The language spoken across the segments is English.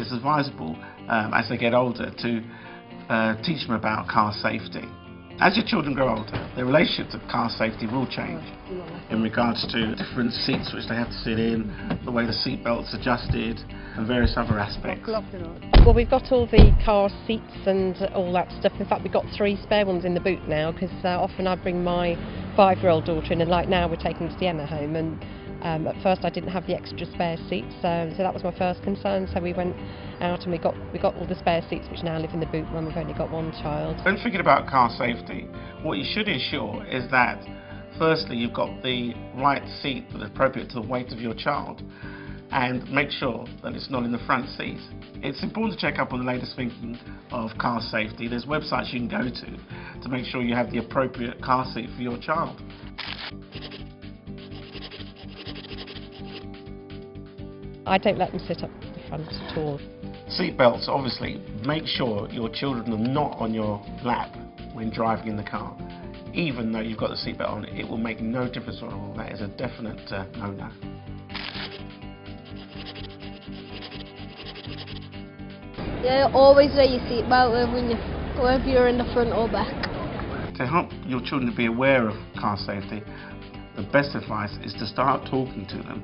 it's advisable as they get older to teach them about car safety. As your children grow older, their relationship to car safety will change in regards to different seats which they have to sit in, the way the seat belt's adjusted, and various other aspects. Well, we've got all the car seats and all that stuff. In fact, we've got 3 spare ones in the boot now, because often I bring my 5-year-old daughter in, and like now we're taking Sienna home, and at first I didn't have the extra spare seats, so that was my first concern. So we went out and we got all the spare seats, which now live in the boot when we've only got one child. When thinking about car safety, what you should ensure is that firstly you've got the right seat that is appropriate to the weight of your child, and make sure that it's not in the front seat. It's important to check up on the latest thinking of car safety. There's websites you can go to make sure you have the appropriate car seat for your child. I don't let them sit up the front at all. Seat belts, obviously, make sure your children are not on your lap when driving in the car. Even though you've got the seatbelt on, it will make no difference at all. That is a definite no-no. Yeah, always wear your seatbelt whether you're in the front or back. To help your children to be aware of car safety, the best advice is to start talking to them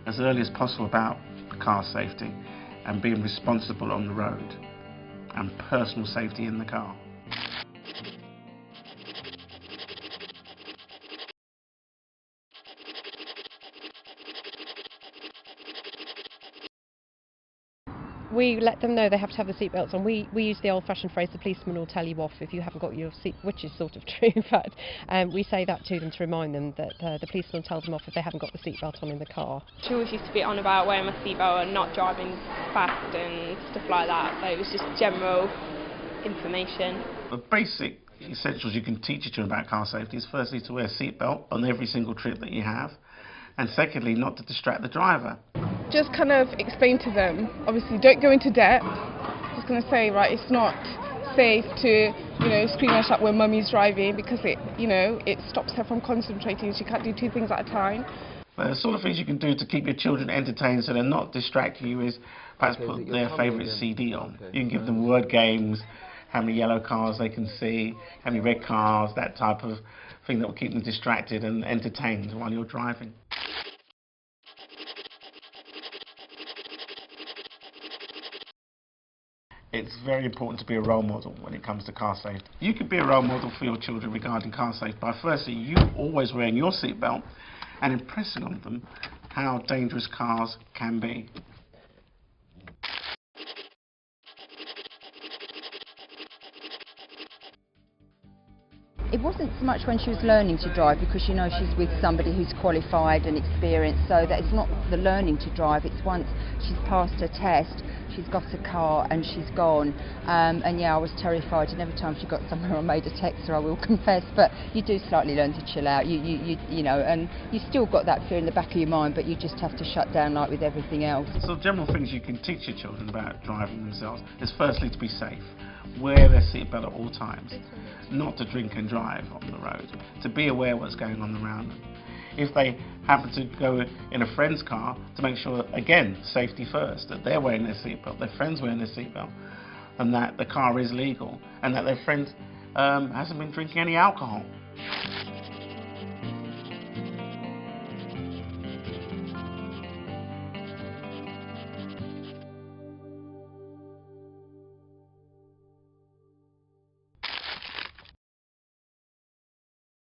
as early as possible about car safety and being responsible on the road and personal safety in the car. We let them know they have to have the seatbelts on. We use the old-fashioned phrase, the policeman will tell you off if you haven't got your seat, which is sort of true, but we say that to them to remind them that the policeman will tell them off if they haven't got the seatbelt on in the car. She always used to be on about wearing my seatbelt and not driving fast and stuff like that, so it was just general information. The basic essentials you can teach your children about car safety is firstly to wear a seatbelt on every single trip that you have, and secondly not to distract the driver. Just kind of explain to them, obviously don't go into debt. Just going to say, right, it's not safe to, scream and shout when mummy's driving, because it stops her from concentrating. She can't do 2 things at a time. The sort of things you can do to keep your children entertained so they're not distracting you is perhaps put their favourite CD on. You can give them word games, how many yellow cars they can see, how many red cars, that type of thing that will keep them distracted and entertained while you're driving. It's very important to be a role model when it comes to car safety. You could be a role model for your children regarding car safety by firstly you always wearing your seatbelt and impressing on them how dangerous cars can be. It wasn't so much when she was learning to drive, because she's with somebody who's qualified and experienced, so that it's not the learning to drive, it's once she's passed her test, she's got a car and she's gone. And yeah, I was terrified, and every time she got somewhere I made a text her, I will confess, but you do slightly learn to chill out, and you still got that fear in the back of your mind, but you just have to shut down like with everything else. So general things you can teach your children about driving themselves is firstly to be safe. Wear their seatbelt at all times, not to drink and drive on the road, to be aware what's going on around them. If they happen to go in a friend's car, to make sure, again, safety first, that they're wearing their seatbelt, their friend's wearing their seatbelt, and that the car is legal, and that their friend hasn't been drinking any alcohol.